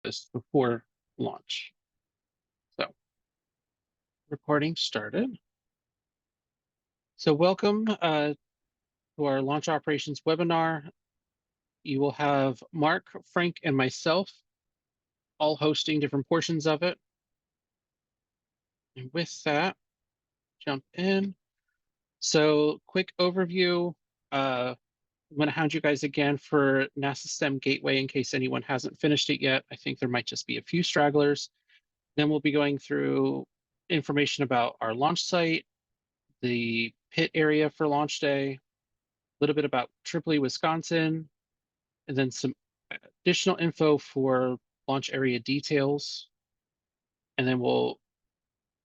campus before launch. So, recording started. So welcome to our launch operations webinar. You will have Mark, Frank, and myself all hosting different portions of it. And with that, jump in. So quick overview. I'm going to hound you guys again for NASA STEM Gateway in case anyone hasn't finished it yet. I think there might just be a few stragglers. Then we'll be going through information about our launch site, the pit area for launch day, a little bit about Tripoli, Wisconsin, and then some additional info for launch area details. And then we'll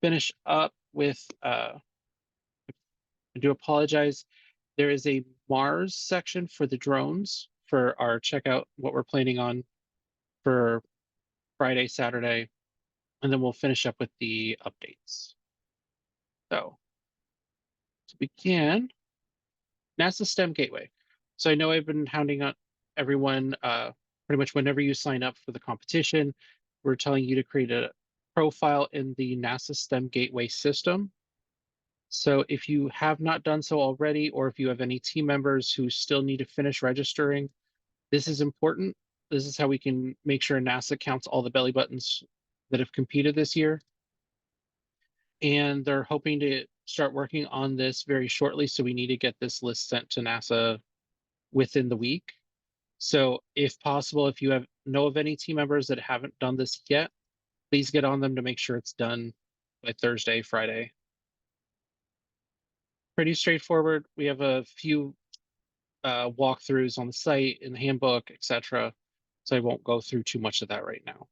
finish up with, I do apologize, there is a Mars section for the drones for our checkout, what we're planning on for Friday, Saturday, and then we'll finish up with the updates. So to begin, NASA STEM Gateway. So I know I've been hounding on everyone pretty much whenever you sign up for the competition, we're telling you to create a profile in the NASA STEM Gateway system. So if you have not done so already, or if you have any team members who still need to finish registering, this is important. This is how we can make sure NASA counts all the belly buttons that have competed this year. And they're hoping to start working on this very shortly. So we need to get this list sent to NASA within the week. So if possible, if you know of any team members that haven't done this yet, please get on them to make sure it's done by Thursday, Friday. Pretty straightforward. We have a few walkthroughs on the site, in the handbook, etc. So I won't go through too much of that right now.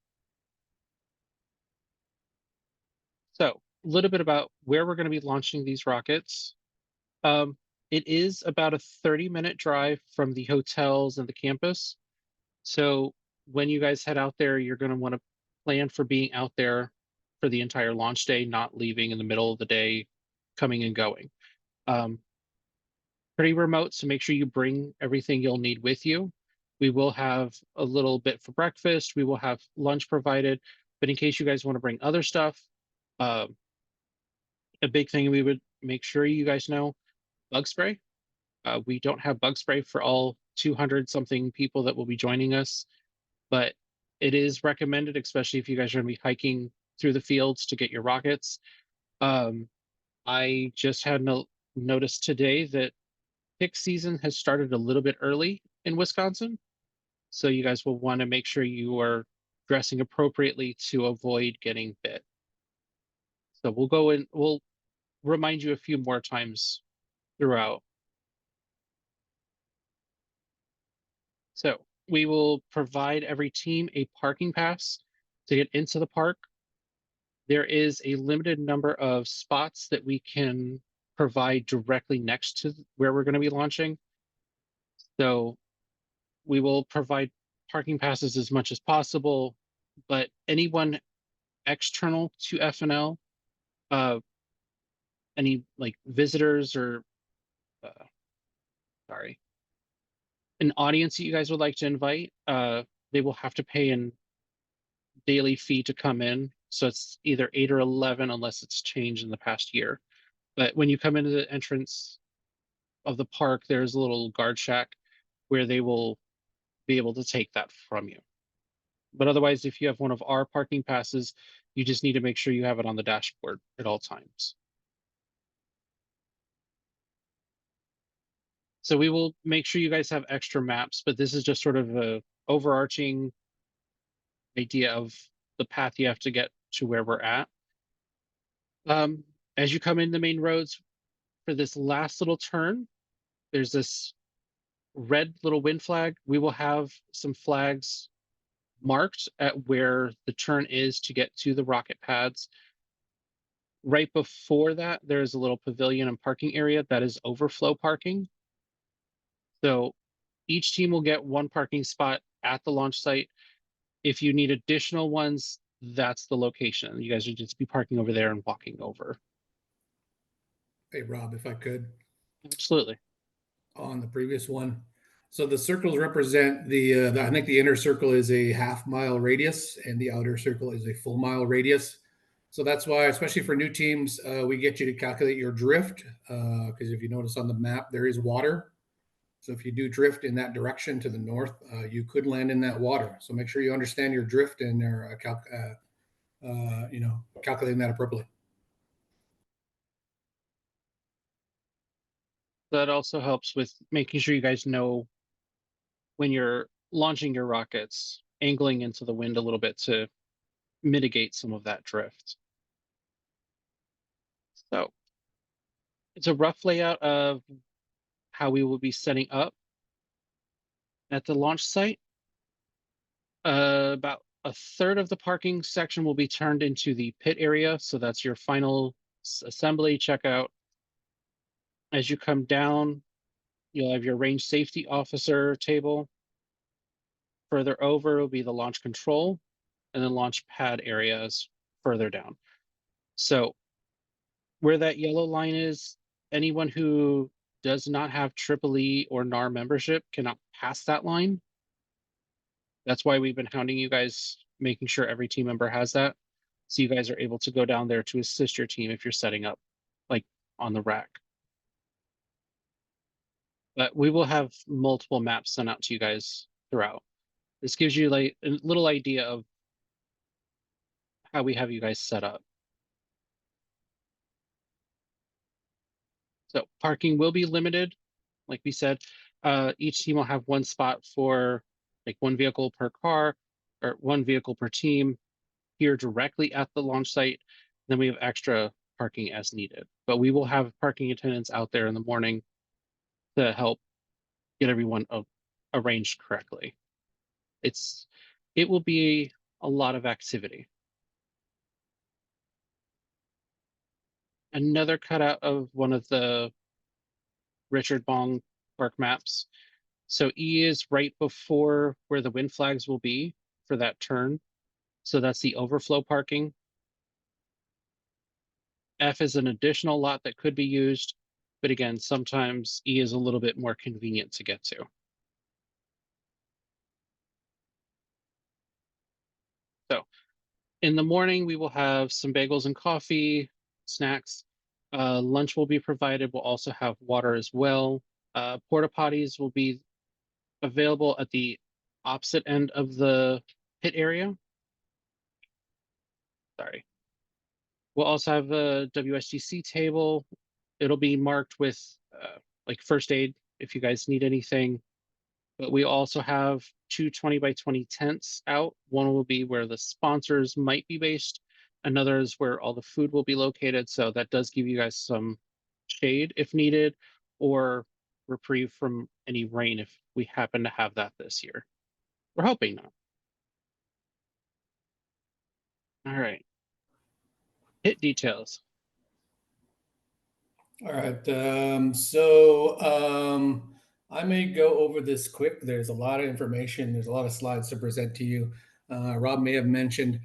So a little bit about where we're going to be launching these rockets. It is about a 30-minute drive from the hotels and the campus. So when you guys head out there, you're going to want to plan for being out there for the entire launch day, not leaving in the middle of the day, coming and going. Pretty remote, so make sure you bring everything you'll need with you. We will have a little bit for breakfast. We will have lunch provided, but in case you guys want to bring other stuff, a big thing we would make sure you guys know, bug spray. We don't have bug spray for all 200 something people that will be joining us, but it is recommended, especially if you guys are going to be hiking through the fields to get your rockets. I just had noticed today that pick season has started a little bit early in Wisconsin. So you guys will want to make sure you are dressing appropriately to avoid getting bit. So we'll go in, we'll remind you a few more times throughout. So we will provide every team a parking pass to get into the park. There is a limited number of spots that we can provide directly next to where we're going to be launching. So we will provide parking passes as much as possible, but anyone external to FNL, any like visitors or an audience that you guys would like to invite, they will have to pay a daily fee to come in. So it's either 8 or 11 unless it's changed in the past year. But when you come into the entrance of the park, there's a little guard shack where they will be able to take that from you. But otherwise, if you have one of our parking passes, you just need to make sure you have it on the dashboard at all times. So we will make sure you guys have extra maps, but this is just sort of a overarching idea of the path you have to get to where we're at. As you come in the main roads, for this last little turn, there's this red little wind flag. We will have some flags marked at where the turn is to get to the rocket pads. Right before that, there's a little pavilion and parking area that is overflow parking. So each team will get one parking spot at the launch site. If you need additional ones, that's the location. You guys would just be parking over there and walking over. Hey, Rob, if I could. Absolutely. On the previous one, So the circles represent the I think the inner circle is a half-mile radius, and the outer circle is a full mile radius. So that's why, especially for new teams, we get you to calculate your drift because if you notice on the map, there is water. So if you do drift in that direction to the north, you could land in that water. So make sure you understand your drift and are calculating that appropriately. That also helps with making sure you guys know when you're launching your rockets, angling into the wind a little bit to mitigate some of that drift. So it's a rough layout of how we will be setting up at the launch site. About a third of the parking section will be turned into the pit area. So that's your final assembly checkout. As you come down, you'll have your range safety officer table. Further over will be the launch control, and then launch pad areas further down. So where that yellow line is, anyone who does not have EEE or NAR membership cannot pass that line. That's why we've been hounding you guys, making sure every team member has that. So you guys are able to go down there to assist your team if you're setting up like on the rack. But we will have multiple maps sent out to you guys throughout. This gives you like a little idea of how we have you guys set up. So parking will be limited, like we said. Each team will have one spot for like one vehicle per car or one vehicle per team here directly at the launch site. Then we have extra parking as needed. But we will have parking attendants out there in the morning to help get everyone arranged correctly. It will be a lot of activity. Another cutout of one of the Richard Bong Park maps. So E is right before where the wind flags will be for that turn. So that's the overflow parking. F is an additional lot that could be used, but again, sometimes E is a little bit more convenient to get to. So in the morning, we will have some bagels and coffee, snacks. Lunch will be provided. We'll also have water as well. Porta potties will be available at the opposite end of the pit area. Sorry. We'll also have a WSGC table. It'll be marked with like first aid if you guys need anything. But we also have two 20 by 20 tents out. One will be where the sponsors might be based. Another is where all the food will be located. So that does give you guys some shade if needed, or reprieve from any rain if we happen to have that this year. We're hoping not. All right. Hit details. All right. So I may go over this quick. There's a lot of information. There's a lot of slides to present to you. Rob may have mentioned.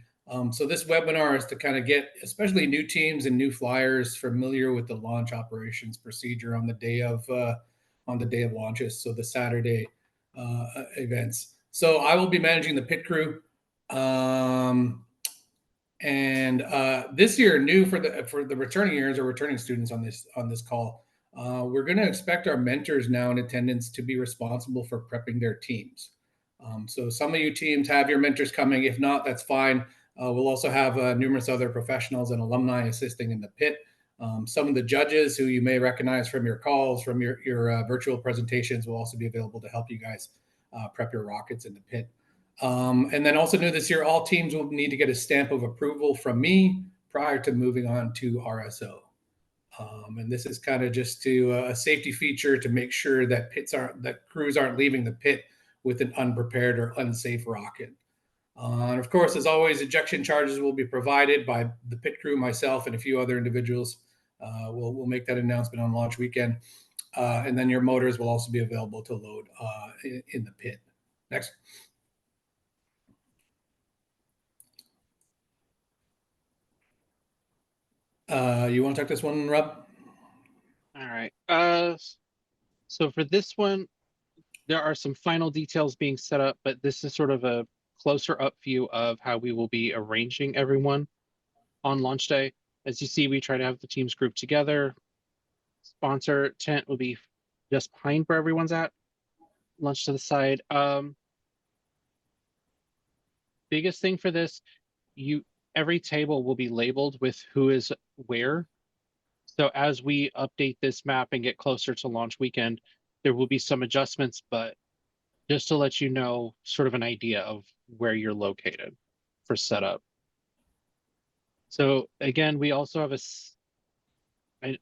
So this webinar is to kind of get, especially new teams and new flyers, familiar with the launch operations procedure on the day of launches. So the Saturday events. So I will be managing the pit crew. And this year, new for the returning years or returning students on this call, we're going to expect our mentors now in attendance to be responsible for prepping their teams. So some of you teams have your mentors coming. If not, that's fine. We'll also have numerous other professionals and alumni assisting in the pit. Some of the judges who you may recognize from your calls, from your virtual presentations, will also be available to help you guys prep your rockets in the pit. And then also new this year, all teams will need to get a stamp of approval from me prior to moving on to RSO. And this is kind of just to a safety feature to make sure that crews aren't leaving the pit with an unprepared or unsafe rocket. And of course, as always, ejection charges will be provided by the pit crew, myself, and a few other individuals. We'll make that announcement on launch weekend. And then your motors will also be available to load in the pit. Next. You want to take this one, Rob? All right. So for this one, there are some final details being set up, but this is sort of a closer up view of how we will be arranging everyone on launch day. As you see, we try to have the teams grouped together. Sponsor tent will be just behind where everyone's at. Lunch to the side. Biggest thing for this, you every table will be labeled with who is where. So as we update this map and get closer to launch weekend, there will be some adjustments, but just to let you know, sort of an idea of where you're located for setup. So again, we also have I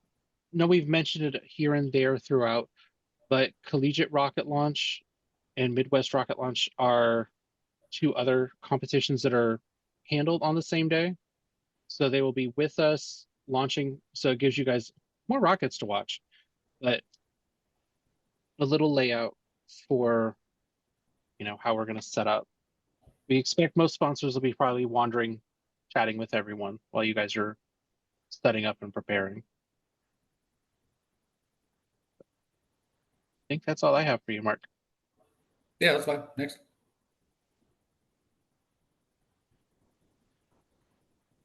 know we've mentioned it here and there throughout, but Collegiate Rocket Launch and Midwest Rocket Launch are two other competitions that are handled on the same day. So they will be with us launching. So it gives you guys more rockets to watch, but a little layout for how we're going to set up. We expect most sponsors will be probably wandering, chatting with everyone while you guys are setting up and preparing. I think that's all I have for you, Mark. Yeah, that's fine. Next.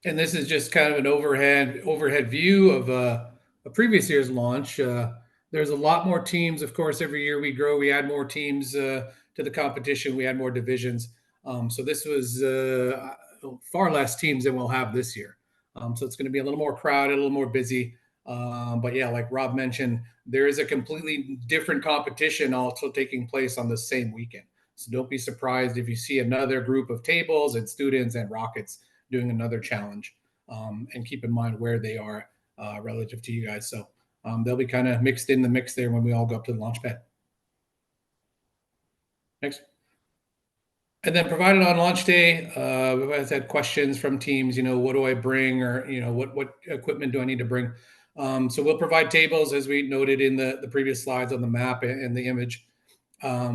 And this is just kind of an overhead view of a previous year's launch. There's a lot more teams, of course. Every year we grow, we add more teams to the competition. We add more divisions. So this was far less teams than we'll have this year. So it's going to be a little more crowded, a little more busy. But yeah, like Rob mentioned, there is a completely different competition also taking place on the same weekend. So don't be surprised if you see another group of tables and students and rockets doing another challenge. And keep in mind where they are relative to you guys. So they'll be kind of mixed in the mix there when we all go up to the launch pad. Next. And then provided on launch day, we've always had questions from teams, what do I bring, or, what equipment do I need to bring? So we'll provide tables as we noted in the previous slides on the map and the image.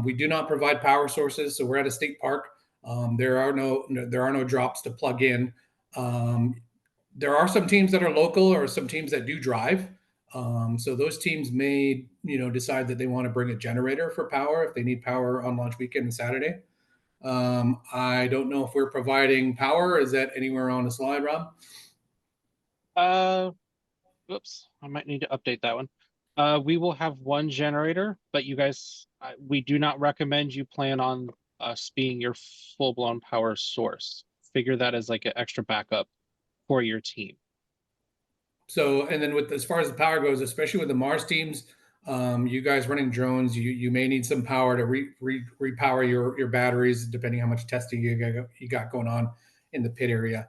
We do not provide power sources. So we're at a state park. There are no drops to plug in. There are some teams that are local or some teams that do drive. So those teams may, decide that they want to bring a generator for power if they need power on launch weekend and Saturday. I don't know if we're providing power. Is that anywhere on the slide, Rob? Oops, I might need to update that one. We will have one generator, but you guys, we do not recommend you plan on us being your full-blown power source. Figure that as like an extra backup for your team. So, and then with as far as the power goes, especially with the Mars teams, you guys running drones, you may need some power to repower your batteries, depending how much testing you got going on in the pit area.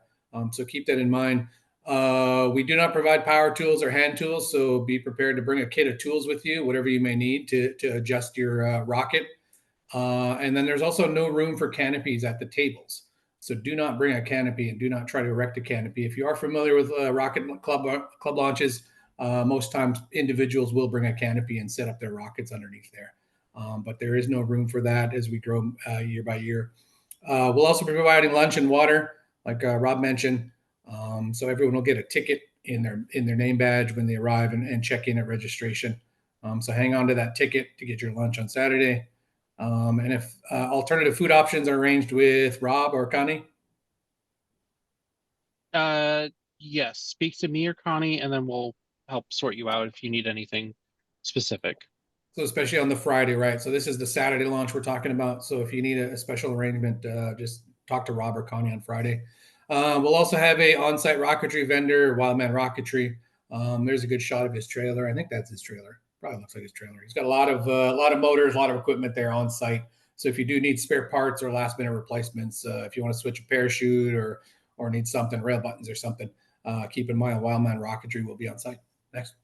So keep that in mind. We do not provide power tools or hand tools, so be prepared to bring a kit of tools with you, whatever you may need to adjust your rocket. And then there's also no room for canopies at the tables. So do not bring a canopy and do not try to erect a canopy. If you are familiar with rocket club launches, most times individuals will bring a canopy and set up their rockets underneath there. But there is no room for that as we grow year by year. We'll also be providing lunch and water, like Rob mentioned. So everyone will get a ticket in their name badge when they arrive and check in at registration. So hang on to that ticket to get your lunch on Saturday. And if alternative food options are arranged with Rob or Connie. Yes, speak to me or Connie, and then we'll help sort you out if you need anything specific. So especially on the Friday, right? So this is the Saturday launch we're talking about. So if you need a special arrangement, just talk to Rob or Connie on Friday. We'll also have a on-site rocketry vendor, Wildman Rocketry. There's a good shot of his trailer. I think that's his trailer. Probably looks like his trailer. He's got a lot of motors, a lot of equipment there on site. So if you do need spare parts or last minute replacements, if you want to switch a parachute or need something, rail buttons or something, keep in mind Wildman Rocketry will be on site. Next.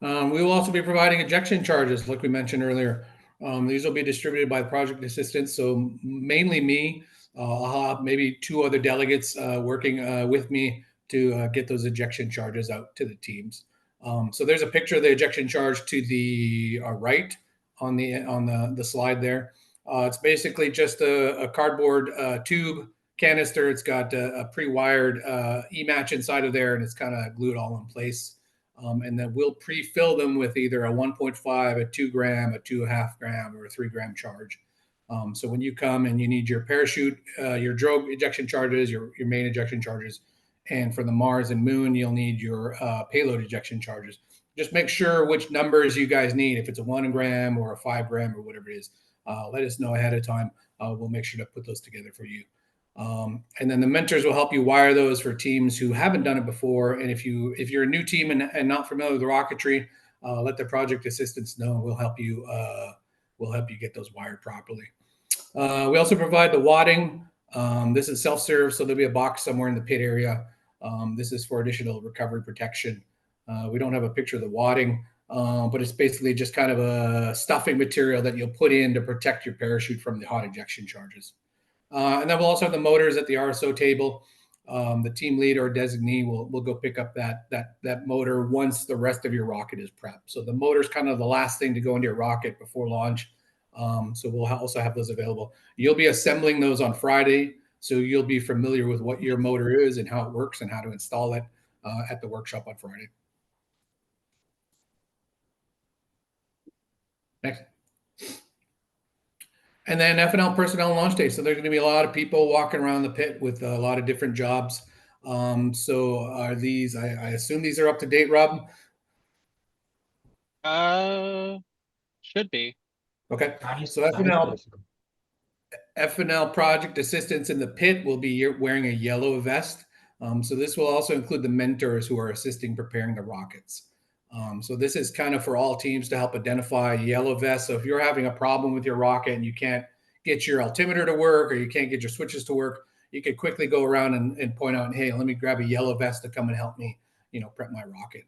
We will also be providing ejection charges, like we mentioned earlier. These will be distributed by project assistants, so mainly me. I'll have maybe two other delegates working with me to get those ejection charges out to the teams. So there's a picture of the ejection charge to the right on the slide there. It's basically just a cardboard tube canister. It's got a pre-wired e-match inside of there, and it's kind of glued all in place. And then we'll pre-fill them with either a 1.5, a 2 gram, a 2.5 gram, or a 3 gram charge. So when you come and you need your parachute, your drogue ejection charges, your main ejection charges, and for the Mars and Moon, you'll need your payload ejection charges. Just make sure which numbers you guys need. If it's a 1 gram or a 5 gram or whatever it is, let us know ahead of time. We'll make sure to put those together for you. And then the mentors will help you wire those for teams who haven't done it before. And if you're a new team and not familiar with rocketry, let the project assistants know. We'll help you get those wired properly. We also provide the wadding. This is self-serve, so there'll be a box somewhere in the pit area. This is for additional recovery protection. We don't have a picture of the wadding, but it's basically just kind of a stuffing material that you'll put in to protect your parachute from the hot ejection charges. And then we'll also have the motors at the RSO table. The team lead or designee will go pick up that motor once the rest of your rocket is prepped. So the motor is kind of the last thing to go into your rocket before launch. So we'll also have those available. You'll be assembling those on Friday, so you'll be familiar with what your motor is and how it works and how to install it at the workshop on Friday. Next. And then FNL personnel launch day. So there's going to be a lot of people walking around the pit with a lot of different jobs. So are these? I assume these are up to date, Rob. Should be. Okay. So FNL project assistants in the pit will be wearing a yellow vest. So this will also include the mentors who are assisting preparing the rockets. So this is kind of for all teams to help identify yellow vests. So if you're having a problem with your rocket and you can't get your altimeter to work or you can't get your switches to work, you can quickly go around and point out, hey, let me grab a yellow vest to come and help me, prep my rocket.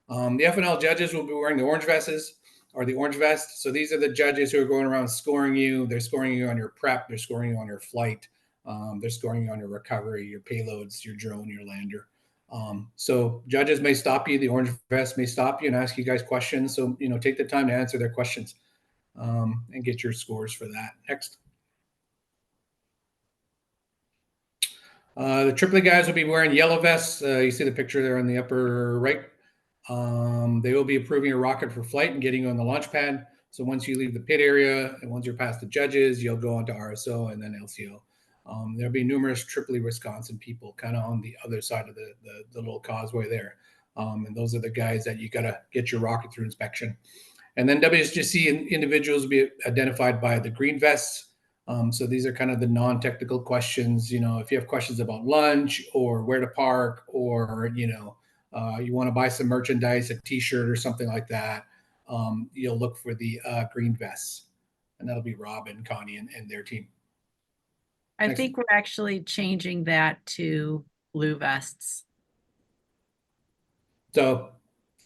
The FNL judges will be wearing the orange vests or the orange vest. So these are the judges who are going around scoring you. They're scoring you on your prep. They're scoring you on your flight. They're scoring you on your recovery, your payloads, your drone, your lander. So judges may stop you. The orange vest may stop you and ask you guys questions. So, take the time to answer their questions and get your scores for that. Next. The triplet guys will be wearing yellow vests. You see the picture there on the upper right. They will be approving your rocket for flight and getting you on the launch pad. So once you leave the pit area and once you're past the judges, you'll go on to RSO and then LCO. There'll be numerous Tripoli, Wisconsin people kind of on the other side of the little causeway there. And those are the guys that you got to get your rocket through inspection. And then WSGC individuals will be identified by the green vests. So these are kind of the non-technical questions. If you have questions about lunch or where to park or, you want to buy some merchandise, a T-shirt or something like that, you'll look for the green vests. And that'll be Rob and Connie and their team. I think we're actually changing that to blue vests. So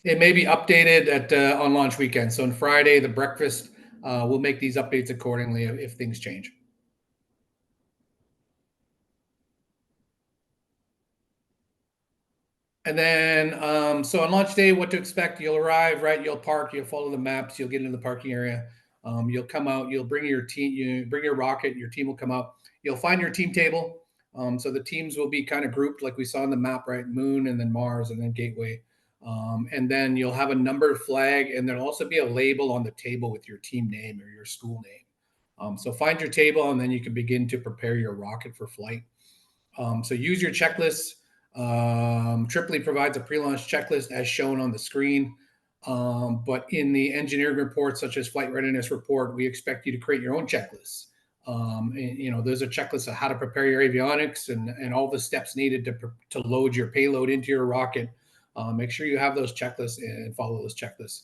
it may be updated at on launch weekend. So on Friday, the breakfast, we'll make these updates accordingly if things change. And then, so on launch day, what to expect? You'll arrive, right? You'll park. You'll follow the maps. You'll get into the parking area. You'll come out. You'll bring your team. You bring your rocket. Your team will come out. You'll find your team table. So the teams will be kind of grouped like we saw on the map, right? Moon and then Mars and then Gateway. And then you'll have a numbered flag, and there'll also be a label on the table with your team name or your school name. So find your table, and then you can begin to prepare your rocket for flight. So use your checklists. Tripoli provides a pre-launch checklist as shown on the screen. But in the engineering reports, such as flight readiness report, we expect you to create your own checklists. There's a checklist of how to prepare your avionics and all the steps needed to load your payload into your rocket. Make sure you have those checklists and follow those checklists.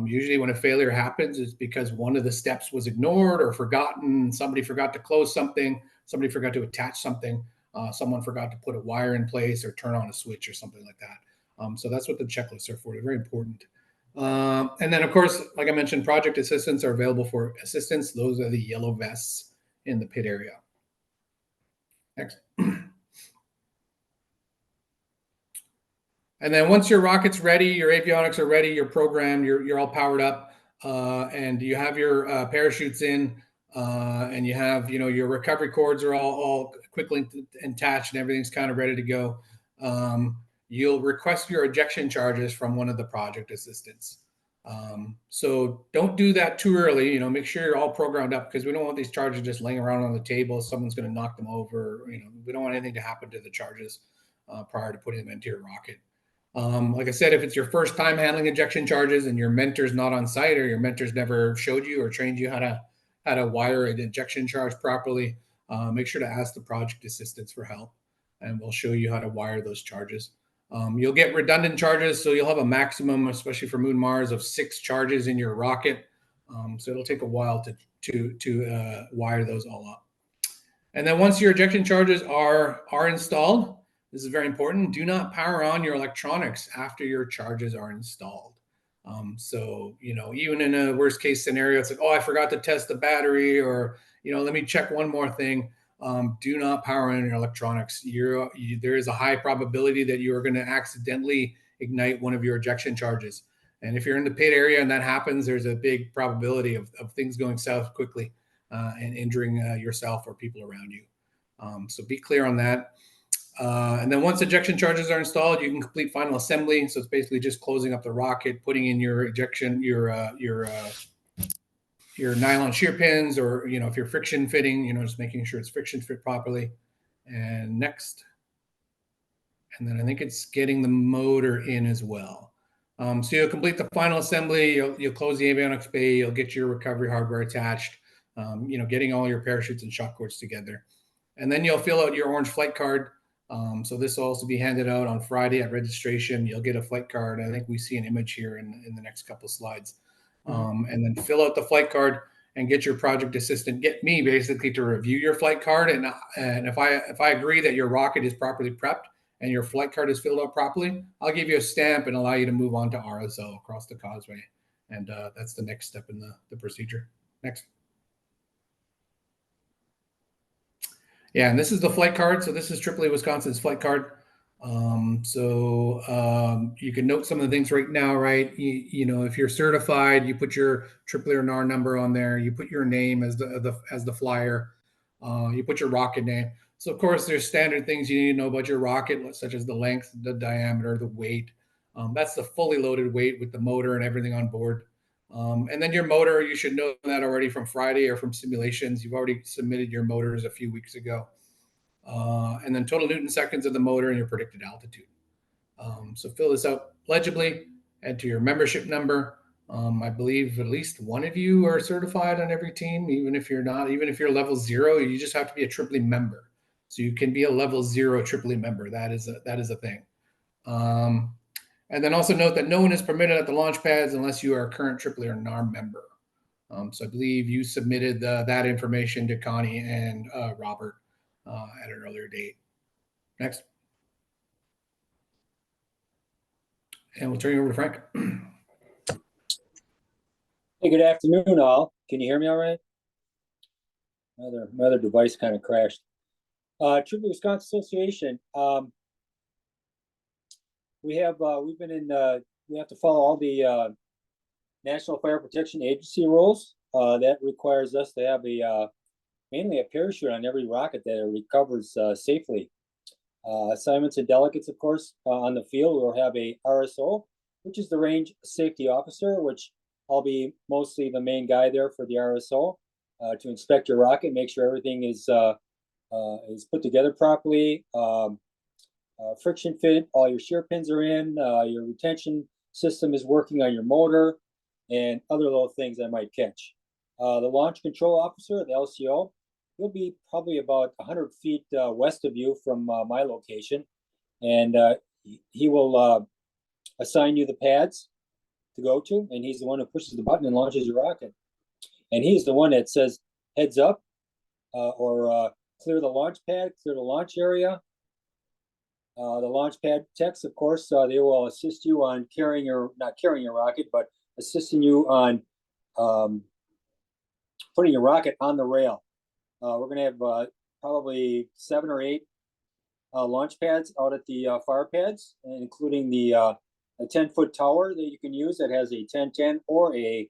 Usually when a failure happens, it's because one of the steps was ignored or forgotten. Somebody forgot to close something. Somebody forgot to attach something. Someone forgot to put a wire in place or turn on a switch or something like that. So that's what the checklists are for. They're very important. And then, of course, like I mentioned, project assistants are available for assistance. Those are the yellow vests in the pit area. Next. And then once your rocket's ready, your avionics are ready, you're programmed, you're all powered up, and you have your parachutes in, and you have, your recovery cords are all quickly attached and everything's kind of ready to go. you'll request your ejection charges from one of the project assistants. So don't do that too early. Make sure you're all programmed up, because we don't want these charges just laying around on the table. Someone's going to knock them over. We don't want anything to happen to the charges prior to putting them into your rocket. Like I said, if it's your first time handling ejection charges and your mentor's not on site, or your mentor's never showed you or trained you how to wire an ejection charge properly, make sure to ask the project assistants for help, and we'll show you how to wire those charges. You'll get redundant charges, so you'll have a maximum, especially for Moon Mars, of 6 charges in your rocket. So it'll take a while to wire those all up. And then once your ejection charges are installed, this is very important. Do not power on your electronics after your charges are installed. So even in a worst case scenario, it's like, oh, I forgot to test the battery, or let me check one more thing. Do not power on your electronics. There is a high probability that you are going to accidentally ignite one of your ejection charges. And if you're in the pit area and that happens, there's a big probability of things going south quickly and injuring yourself or people around you. So be clear on that. And then once ejection charges are installed, you can complete final assembly. So it's basically just closing up the rocket, putting in your ejection, your nylon shear pins, or if you're friction fitting, just making sure it's friction fit properly. And next, and then I think it's getting the motor in as well. So you'll complete the final assembly. You'll close the avionics bay. You'll get your recovery hardware attached. Getting all your parachutes and shock cords together, and then you'll fill out your orange flight card. So this will also be handed out on Friday at registration. You'll get a flight card. I think we see an image here in the next couple of slides. And then fill out the flight card and get your project assistant, get me basically to review your flight card. And if I agree that your rocket is properly prepped and your flight card is filled out properly, I'll give you a stamp and allow you to move on to RSL across the causeway. And that's the next step in the procedure. Next. Yeah, and this is the flight card. So this is AAA Wisconsin's flight card. You can note some of the things right now, right? If you're certified, you put your AAA or NAR number on there. You put your name as the flyer. You put your rocket name. So of course, there's standard things you need to know about your rocket, such as the length, the diameter, the weight. That's the fully loaded weight with the motor and everything on board. And then your motor, you should know that already from Friday or from simulations. You've already submitted your motors a few weeks ago. And then total Newton seconds of the motor and your predicted altitude. So fill this out legibly, enter your membership number. I believe at least one of you are certified on every team. Even if you're not, even if you're level 0, you just have to be a AAA member. So you can be a level 0 AAA member. That is a thing. And then also note that no one is permitted at the launch pads unless you are a current AAA or NAR member. So I believe you submitted that information to Connie and Robert at an earlier date. Next. And we'll turn you over to Frank. Hey, good afternoon, all. Can you hear me all right? My other device kind of crashed. AAA Wisconsin Association. We have to follow all the National Fire Protection Agency rules. That requires us to have mainly a parachute on every rocket that recovers safely. Assignments and delegates, of course, on the field will have a RSO, which is the range safety officer, which I'll be mostly the main guy there for the RSO to inspect your rocket, make sure everything is put together properly, friction fit, all your shear pins are in, your retention system is working on your motor, and other little things I might catch. The launch control officer, the LCO, he'll be probably about 100 feet west of you from my location, and he will assign you the pads to go to, and he's the one who pushes the button and launches your rocket. And he's the one that says heads up or clear the launch pad, clear the launch area. The launch pad techs, of course, they will assist you on not carrying your rocket, but assisting you on putting your rocket on the rail. We're going to have probably 7 or 8 launch pads out at the fire pads, including the 10-foot tower that you can use that has a 10-10 or a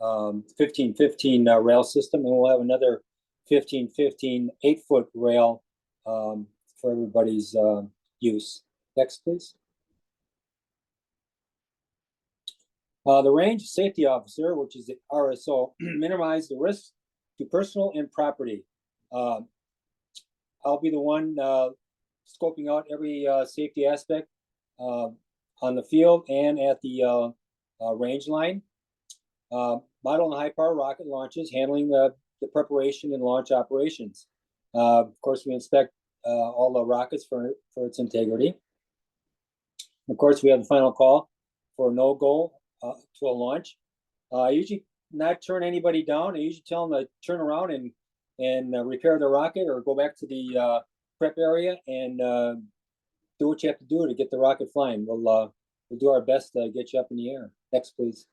15-15 rail system. And we'll have another 15-15 8-foot rail for everybody's use. Next, please. The range safety officer, which is the RSO, minimize the risks to personal and property. I'll be the one scoping out every safety aspect on the field and at the range line. Model and high power rocket launches, handling the preparation and launch operations. Of course, we inspect all the rockets for its integrity. Of course, we have the final call for no go to a launch. I usually not turn anybody down. I usually tell them to turn around and repair the rocket or go back to the prep area and do what you have to do to get the rocket flying. We'll do our best to get you up in the air. Next, please.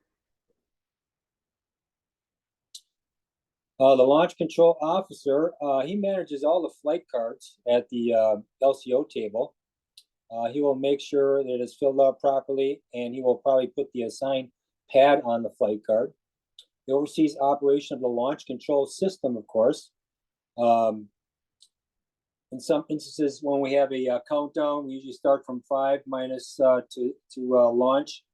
The launch control officer, he manages all the flight cards at the LCO table. He will make sure that it's filled out properly, and he will probably put the assigned pad on the flight card. He oversees operation of the launch control system, of course. In some instances, when we have a countdown, we usually start from 5 minus to launch.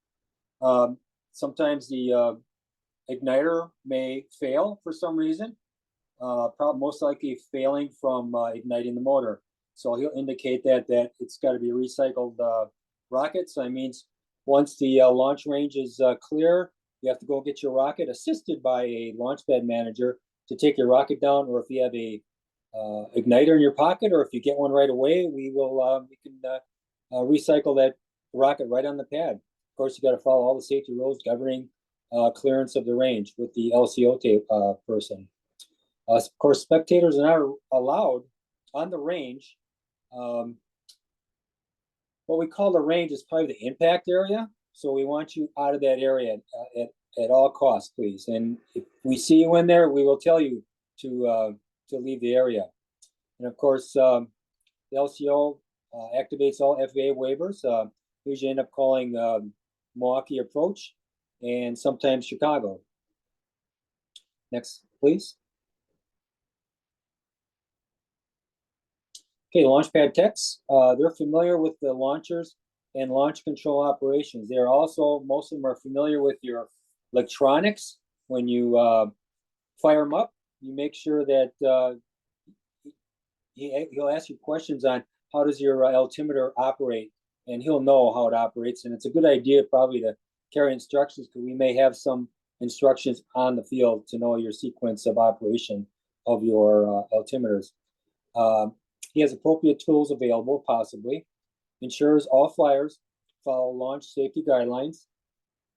Sometimes the igniter may fail for some reason, most likely failing from igniting the motor. So he'll indicate that it's got to be a recycled rocket. So that means once the launch range is clear, you have to go get your rocket, assisted by a launch pad manager to take your rocket down, or if you have a igniter in your pocket, or if you get one right away, we can recycle that rocket right on the pad. Of course, you got to follow all the safety rules governing clearance of the range with the LCO person. Of course, spectators are not allowed on the range. What we call the range is probably the impact area. So we want you out of that area at all costs, please. And if we see you in there, we will tell you to leave the area. And of course, the LCO activates all FAA waivers. Usually end up calling Milwaukee approach and sometimes Chicago. Next, please. Okay, launch pad techs, they're familiar with the launchers and launch control operations. They're also, most of them are familiar with your electronics. When you fire them up, you make sure that he'll ask you questions on how does your altimeter operate, and he'll know how it operates. And it's a good idea probably to carry instructions, because we may have some instructions on the field to know your sequence of operation of your altimeters. He has appropriate tools available, possibly. Ensures all flyers follow launch safety guidelines.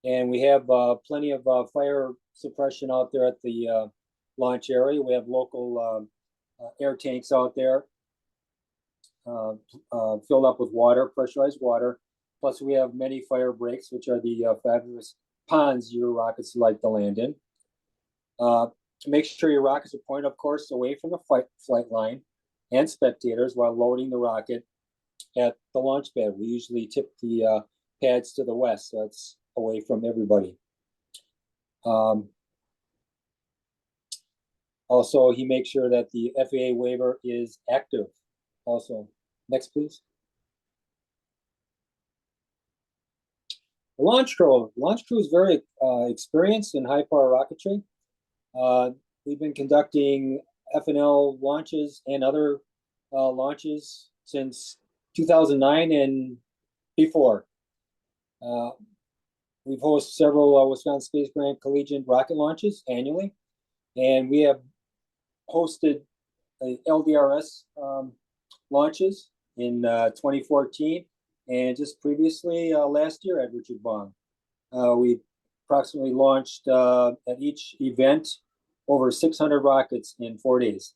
And we have plenty of fire suppression out there at the launch area. We have local air tanks out there filled up with water, pressurized water. Plus, we have many fire breaks, which are the fabulous ponds your rockets like to land in. Make sure your rockets are pointed, of course, away from the flight line and spectators while loading the rocket at the launch pad. We usually tip the pads to the west, so it's away from everybody. Also, he makes sure that the FAA waiver is active. Also, next, please. The launch crew. Launch crew is very experienced in high power rocketry. We've been conducting FNL launches and other launches since 2009 and before. We've hosted several Wisconsin Space Grant Collegiate rocket launches annually, and we have hosted LDRS launches in 2014, and just previously last year at Richard Bong. We approximately launched at each event over 600 rockets in 4 days.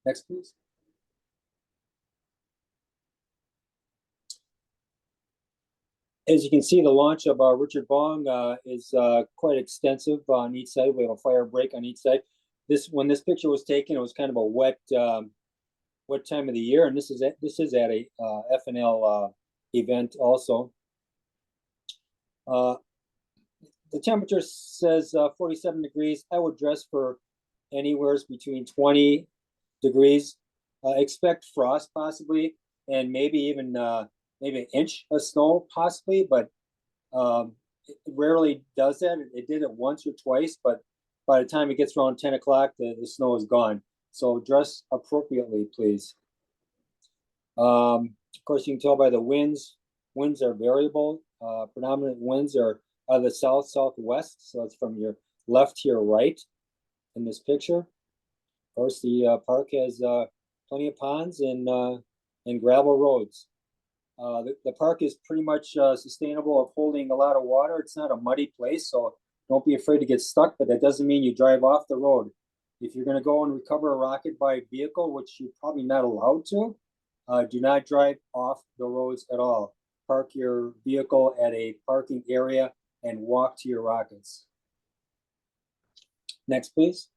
Next, please. As you can see, the launch of our Richard Bong is quite extensive on each side. We have a fire break on each side. When this picture was taken, it was kind of a wet time of the year, and this is at a FNL event also. The temperature says 47 degrees. I would dress for anywhere between 20 degrees. Expect frost possibly, and maybe even maybe an inch of snow possibly, but It rarely does that. It did it once or twice, but by the time it gets around 10 o'clock, the snow is gone. So dress appropriately, please. Of course, you can tell by the winds. Winds are variable. Predominant winds are the south southwest, so it's from your left to your right in this picture. Of course, the park has plenty of ponds and gravel roads. The park is pretty much sustainable of holding a lot of water. It's not a muddy place, so don't be afraid to get stuck, but that doesn't mean you drive off the road. If you're going to go and recover a rocket by vehicle, which you're probably not allowed to, do not drive off the roads at all. Park your vehicle at a parking area and walk to your rockets. Next, please.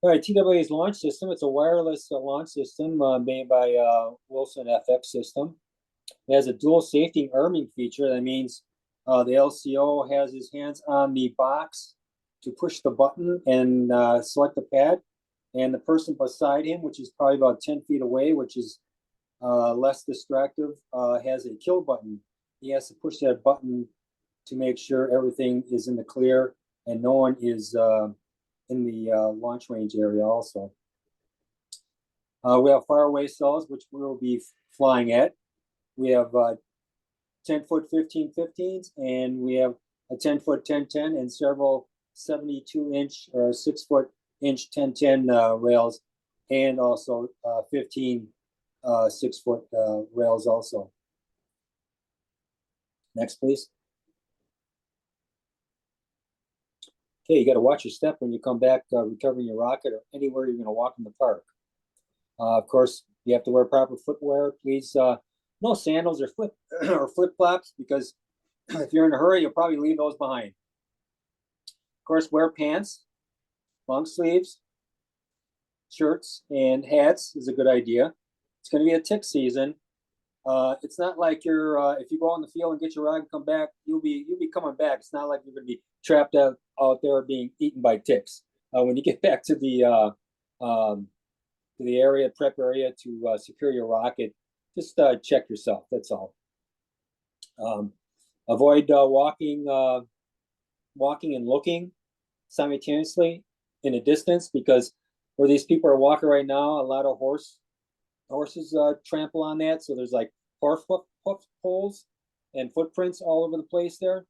All right, TWA's launch system. It's a wireless launch system made by Wilson FX System. It has a dual safety arming feature. That means the LCO has his hands on the box to push the button and select the pad. And the person beside him, which is probably about 10 feet away, which is less distractive, has a kill button. He has to push that button to make sure everything is in the clear and no one is in the launch range area also. We have faraway cells, which we will be flying at. We have 10-foot 15-15s, and we have a 10-foot 10-10 and several 72-inch or 6-foot-inch 10-10 rails, and also 15 6-foot rails also. Next, please. Okay, you got to watch your step when you come back recovering your rocket or anywhere you're going to walk in the park. Of course, you have to wear proper footwear. Please, no sandals or flip-flops, because if you're in a hurry, you'll probably leave those behind. Of course, wear pants, long sleeves, shirts, and hats is a good idea. It's going to be a tick season. It's not like you're if you go out in the field and get your rod and come back, you'll be coming back. It's not like you're going to be trapped out there being eaten by ticks. When you get back to the area, prep area to secure your rocket, just check yourself. That's all. Avoid walking and looking simultaneously in a distance, because where these people are walking right now, a lot of horses trample on that. So there's like horse holes and footprints all over the place there.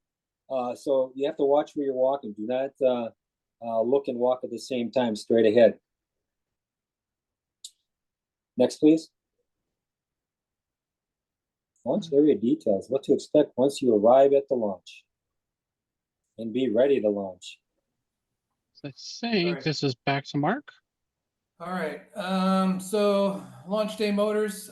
So you have to watch where you're walking. Do not look and walk at the same time straight ahead. Next, please. Launch area details. What to expect once you arrive at the launch. And be ready to launch. I think this is back to Mark. All right. So launch day motors.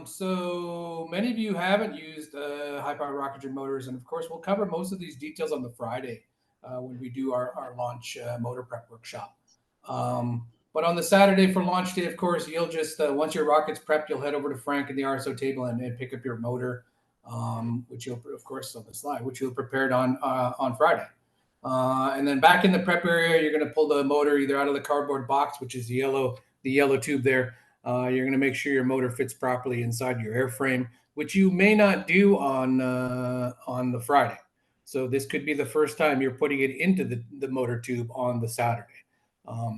So many of you haven't used high power rocketry motors, and of course we'll cover most of these details on the Friday when we do our launch motor prep workshop. But on the Saturday for launch day, of course, you'll just once your rocket's prepped, you'll head over to Frank in the RSO table and pick up your motor, which you'll, of course, on the slide, which you'll prepared on Friday. And then back in the prep area, you're going to pull the motor either out of the cardboard box, which is the yellow tube there. You're going to make sure your motor fits properly inside your airframe, which you may not do on the Friday. So this could be the first time you're putting it into the motor tube on the Saturday.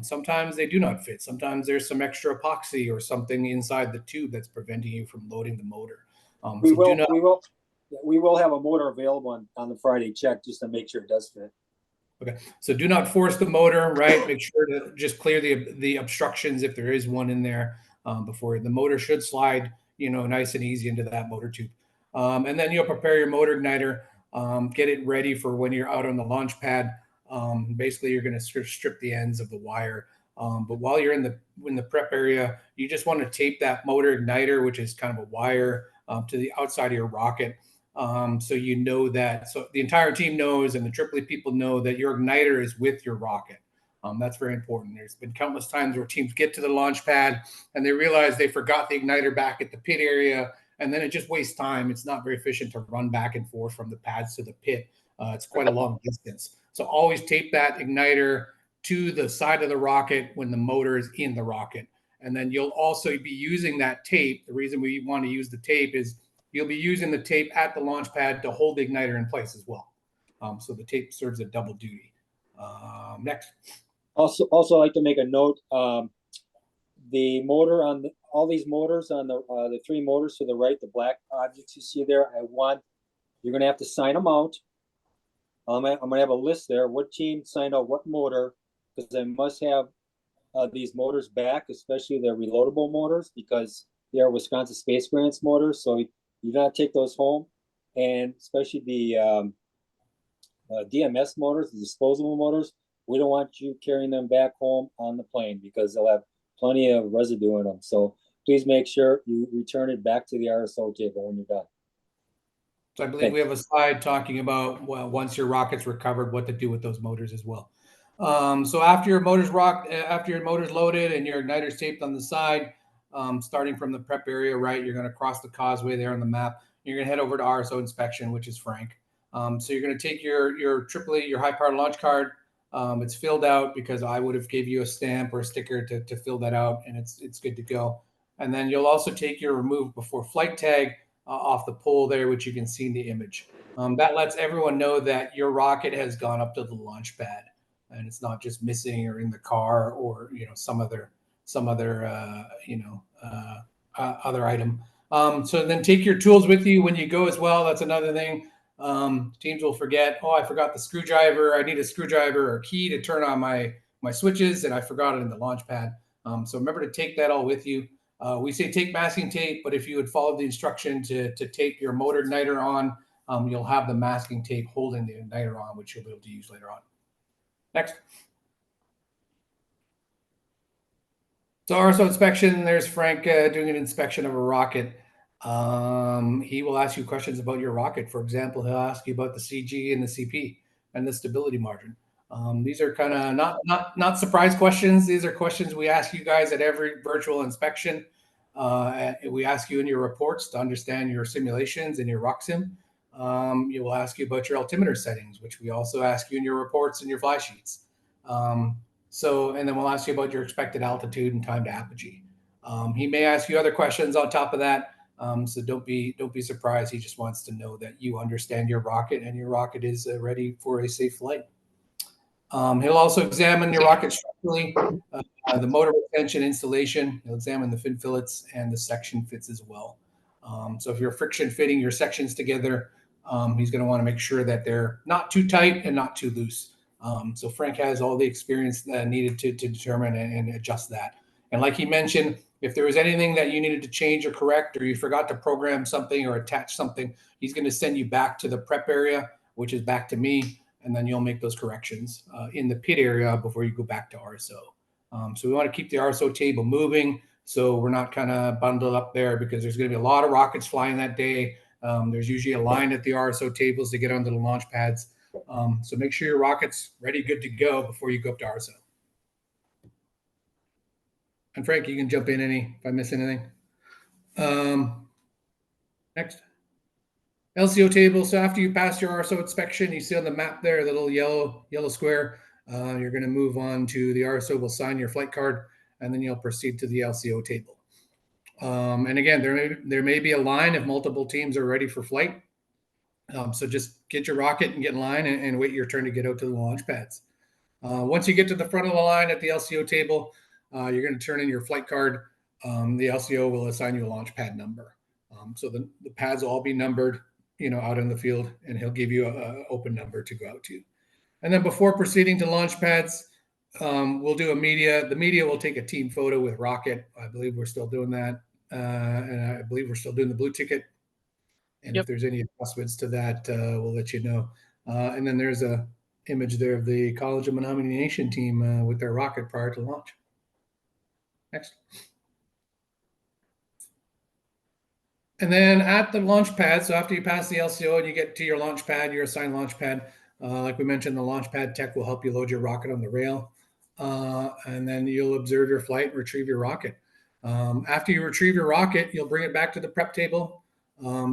Sometimes they do not fit. Sometimes there's some extra epoxy or something inside the tube that's preventing you from loading the motor. We will have a motor available on the Friday check just to make sure it does fit. Okay, so do not force the motor, right? Make sure to just clear the obstructions if there is one in there before the motor should slide, nice and easy into that motor tube. And then you'll prepare your motor igniter, get it ready for when you're out on the launch pad. Basically, you're going to strip the ends of the wire. But while you're in the prep area, you just want to tape that motor igniter, which is kind of a wire, to the outside of your rocket. So you know that, so the entire team knows and the Tripoli people know that your igniter is with your rocket. That's very important. There's been countless times where teams get to the launch pad and they realize they forgot the igniter back at the pit area, and then it just wastes time. It's not very efficient to run back and forth from the pads to the pit. It's quite a long distance. So always tape that igniter to the side of the rocket when the motor is in the rocket. And then you'll also be using that tape. The reason we want to use the tape is you'll be using the tape at the launch pad to hold the igniter in place as well. So the tape serves a double duty. Next. Also, I'd like to make a note. The motor on all these motors on the 3 motors to the right, the black objects you see there, you're going to have to sign them out. I'm going to have a list there. What team signed out what motor, because I must have these motors back, especially the reloadable motors, because they are Wisconsin Space Grants motors. So you do not take those home, and especially the DMS motors, the disposable motors. We don't want you carrying them back home on the plane because they'll have plenty of residue in them. So please make sure you return it back to the RSO table when you're done. So I believe we have a slide talking about, well, once your rocket's recovered, what to do with those motors as well. So after your motor's loaded and your igniter's taped on the side, starting from the prep area, right, you're going to cross the causeway there on the map. You're going to head over to RSO inspection, which is Frank. So you're going to take your AAA, your high power launch card. It's filled out because I would have gave you a stamp or a sticker to fill that out, and it's good to go. And then you'll also take your remove before flight tag off the pole there, which you can see in the image. That lets everyone know that your rocket has gone up to the launch pad, and it's not just missing or in the car or some other other item. So then take your tools with you when you go as well. That's another thing. Teams will forget, oh, I forgot the screwdriver. I need a screwdriver or key to turn on my switches, and I forgot it in the launch pad. So remember to take that all with you. We say take masking tape, but if you would follow the instruction to tape your motor igniter on, you'll have the masking tape holding the igniter on, which you'll be able to use later on. Next. So RSO inspection, there's Frank doing an inspection of a rocket. He will ask you questions about your rocket. For example, he'll ask you about the CG and the CP and the stability margin. These are kind of not surprise questions. These are questions we ask you guys at every virtual inspection. We ask you in your reports to understand your simulations and your rock sim. You will ask you about your altimeter settings, which we also ask you in your reports and your fly sheets. And then we'll ask you about your expected altitude and time to apogee. He may ask you other questions on top of that. So don't be surprised. He just wants to know that you understand your rocket and your rocket is ready for a safe flight. He'll also examine your rocket structurally, the motor retention installation. He'll examine the fin fillets and the section fits as well. So if you're friction fitting your sections together, he's going to want to make sure that they're not too tight and not too loose. So Frank has all the experience needed to determine and adjust that. And like he mentioned, if there was anything that you needed to change or correct, or you forgot to program something or attach something, he's going to send you back to the prep area, which is back to me, and then you'll make those corrections in the pit area before you go back to RSO. So we want to keep the RSO table moving, so we're not kind of bundled up there, because there's going to be a lot of rockets flying that day. There's usually a line at the RSO tables to get onto the launch pads. So make sure your rocket's ready, good to go before you go up to RSO. And Frank, you can jump in if I miss anything. Next. LCO table. So after you pass your RSO inspection, you see on the map there, the little yellow square. You're going to move on to the RSO will sign your flight card, and then you'll proceed to the LCO table. And again, there may be a line if multiple teams are ready for flight. So just get your rocket and get in line and wait your turn to get out to the launch pads. Once you get to the front of the line at the LCO table, you're going to turn in your flight card. The LCO will assign you a launch pad number. So the pads will all be numbered, out in the field, and he'll give you an open number to go out to. And then before proceeding to launch pads, we'll do the media will take a team photo with rocket. I believe we're still doing that. And I believe we're still doing the blue ticket. And if there's any adjustments to that, we'll let you know. And then there's a image there of the College of Menominee Nation team with their rocket prior to launch. Next. And then at the launch pad, so after you pass the LCO and you get to your launch pad, your assigned launch pad, like we mentioned, the launch pad tech will help you load your rocket on the rail. And then you'll observe your flight and retrieve your rocket. After you retrieve your rocket, you'll bring it back to the prep table.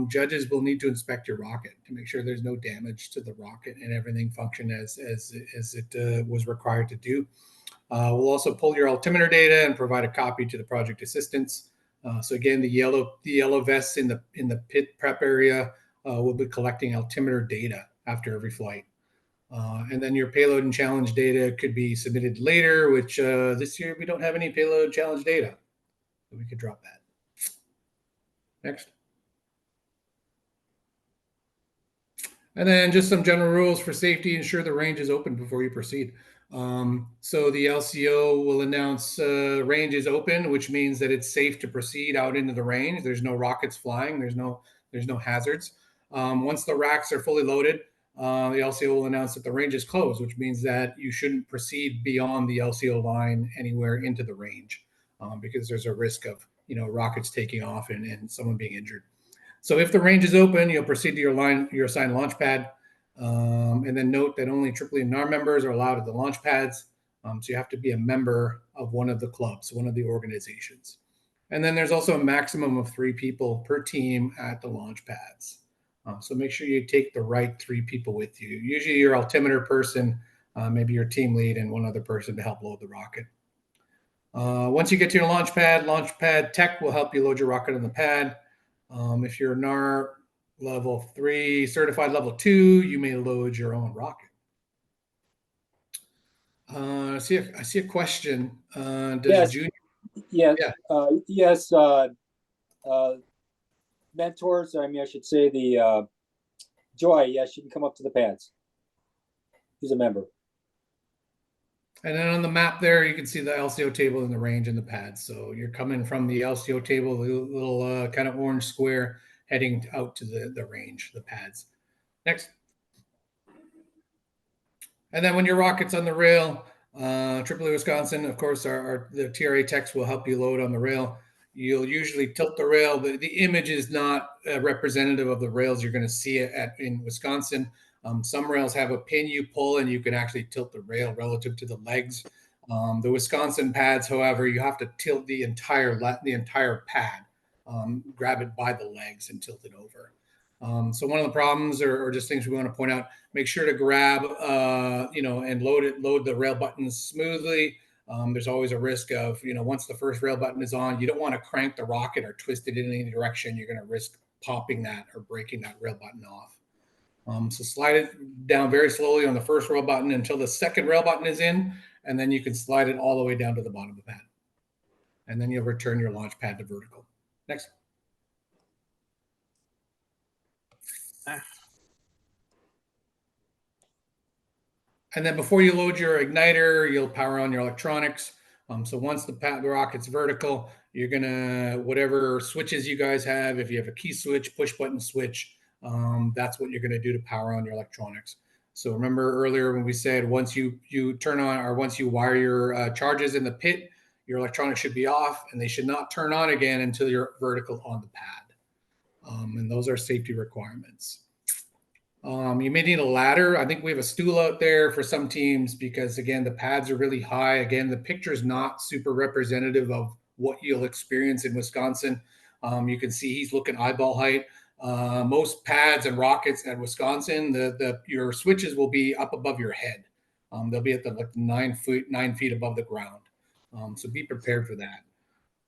Judges will need to inspect your rocket to make sure there's no damage to the rocket and everything function as it was required to do. We'll also pull your altimeter data and provide a copy to the project assistants. So again, the yellow vests in the pit prep area will be collecting altimeter data after every flight. And then your payload and challenge data could be submitted later, which this year we don't have any payload challenge data. So we could drop that. Next. And then just some general rules for safety. Ensure the range is open before you proceed. So the LCO will announce range is open, which means that it's safe to proceed out into the range. There's no rockets flying. There's no hazards. Once the racks are fully loaded, the LCO will announce that the range is closed, which means that you shouldn't proceed beyond the LCO line anywhere into the range, because there's a risk of rockets taking off and someone being injured. So if the range is open, you'll proceed to your assigned launch pad. And then note that only AAA members are allowed at the launch pads. So you have to be a member of one of the clubs, one of the organizations. And then there's also a maximum of 3 people per team at the launch pads. So make sure you take the right 3 people with you. Usually your altimeter person, maybe your team lead, and one other person to help load the rocket. Once you get to your launch pad tech will help you load your rocket on the pad. If you're NAR level 3, certified level 2, you may load your own rocket. I see a question. Does Yes. Junior? Yeah. Yeah. Yes. Mentors. I mean, I should say the Joy. Yeah, she can come up to the pads. She's a member. And then on the map there, you can see the LCO table and the range and the pads. So you're coming from the LCO table, the little kind of orange square, heading out to the range, the pads. Next. And then when your rocket's on the rail, AAA Wisconsin, of course, the TRA techs will help you load on the rail. You'll usually tilt the rail, but the image is not representative of the rails you're going to see in Wisconsin. Some rails have a pin you pull, and you can actually tilt the rail relative to the legs. The Wisconsin pads, however, you have to tilt the entire pad, grab it by the legs and tilt it over. So one of the problems or just things we want to point out, make sure to grab, and load the rail buttons smoothly. There's always a risk of, once the first rail button is on, you don't want to crank the rocket or twist it in any direction. You're going to risk popping that or breaking that rail button off. So slide it down very slowly on the first rail button until the second rail button is in, and then you can slide it all the way down to the bottom of the pad. And then you'll return your launch pad to vertical. Next. And then before you load your igniter, you'll power on your electronics. So once the rocket's vertical, you're gonna, whatever switches you guys have, if you have a key switch, push button switch, that's what you're gonna do to power on your electronics. So remember earlier when we said once you turn on, or once you wire your charges in the pit, your electronics should be off, and they should not turn on again until you're vertical on the pad. And those are safety requirements. You may need a ladder. I think we have a stool out there for some teams because, again, the pads are really high. Again, the picture is not super representative of what you'll experience in Wisconsin. You can see he's looking eyeball height. Most pads and rockets at Wisconsin, your switches will be up above your head. They'll be at the 9 feet above the ground. So be prepared for that.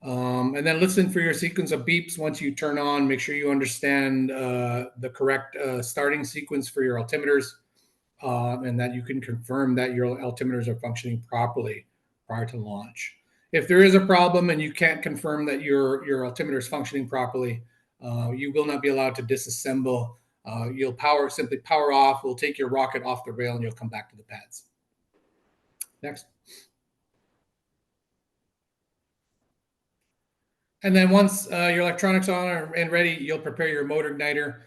And then listen for your sequence of beeps once you turn on. Make sure you understand the correct starting sequence for your altimeters, and that you can confirm that your altimeters are functioning properly prior to launch. If there is a problem and you can't confirm that your altimeter is functioning properly, you will not be allowed to disassemble. You'll simply power off. We'll take your rocket off the rail and you'll come back to the pads. Next. And then once your electronics on and ready, you'll prepare your motor igniter.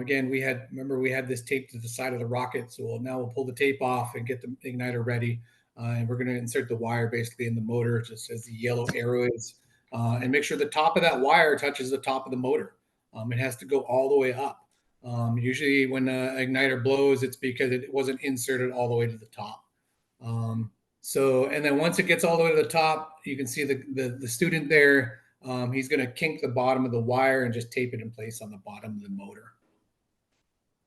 Again, we had this taped to the side of the rocket. So now we'll pull the tape off and get the igniter ready. And we're going to insert the wire basically in the motor, just as the yellow arrow is. And make sure the top of that wire touches the top of the motor. It has to go all the way up. Usually when an igniter blows, it's because it wasn't inserted all the way to the top. And then once it gets all the way to the top, you can see the student there. He's going to kink the bottom of the wire and just tape it in place on the bottom of the motor.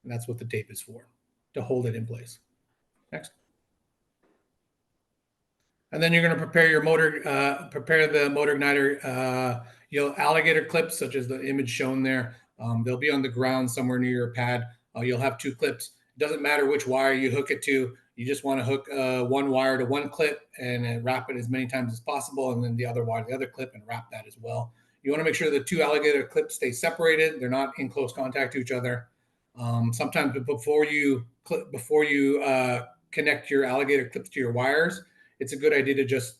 And that's what the tape is for, to hold it in place. Next. And then you're going to prepare your motor, prepare the motor igniter. Alligator clips, such as the image shown there. They'll be on the ground somewhere near your pad. You'll have 2 clips. It doesn't matter which wire you hook it to. You just want to hook one wire to one clip and wrap it as many times as possible, and then the other wire to the other clip and wrap that as well. You want to make sure the 2 alligator clips stay separated. They're not in close contact to each other. Sometimes before you connect your alligator clips to your wires, it's a good idea to just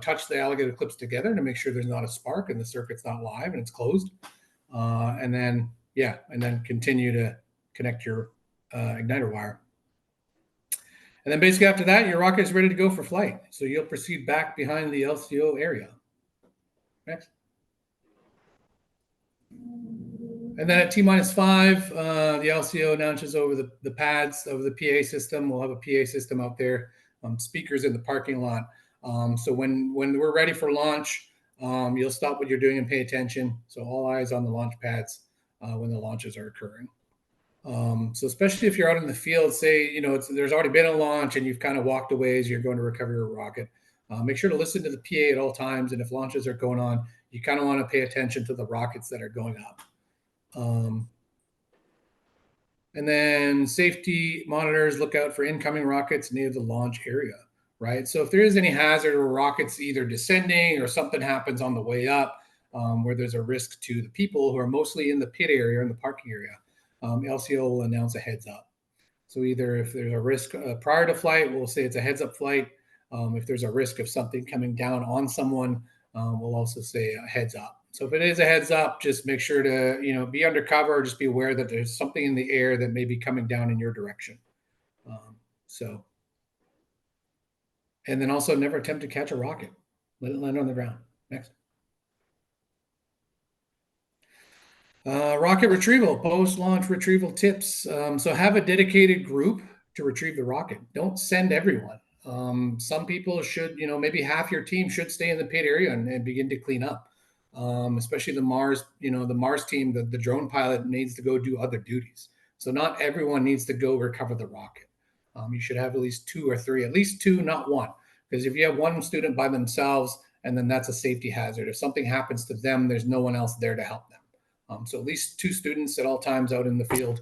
touch the alligator clips together to make sure there's not a spark and the circuit's not live and it's closed. And then continue to connect your igniter wire. And then basically after that, your rocket is ready to go for flight. So you'll proceed back behind the LCO area. Next. And then at T-5, the LCO launches over the pads, over the PA system. We'll have a PA system out there, speakers in the parking lot. So when we're ready for launch, you'll stop what you're doing and pay attention. So all eyes on the launch pads when the launches are occurring. So especially if you're out in the field, say, there's already been a launch and you've kind of walked away as you're going to recover your rocket. Make sure to listen to the PA at all times. And if launches are going on, you kind of want to pay attention to the rockets that are going up. And then safety monitors look out for incoming rockets near the launch area, right? So if there is any hazard or rockets either descending or something happens on the way up, where there's a risk to the people who are mostly in the pit area, in the parking area, LCO will announce a heads up. So either if there's a risk prior to flight, we'll say it's a heads up flight. If there's a risk of something coming down on someone, we'll also say a heads up. So if it is a heads up, just make sure to be undercover. Just be aware that there's something in the air that may be coming down in your direction. And then also never attempt to catch a rocket. Let it land on the ground. Next. Rocket retrieval, post-launch retrieval tips. So have a dedicated group to retrieve the rocket. Don't send everyone. Some people should, maybe half your team should stay in the pit area and begin to clean up. Especially the Mars team, the drone pilot needs to go do other duties. So not everyone needs to go recover the rocket. You should have at least 2 or 3, at least 2, not 1. Because if you have one student by themselves, and then that's a safety hazard. If something happens to them, there's no one else there to help them. So at least 2 students at all times out in the field.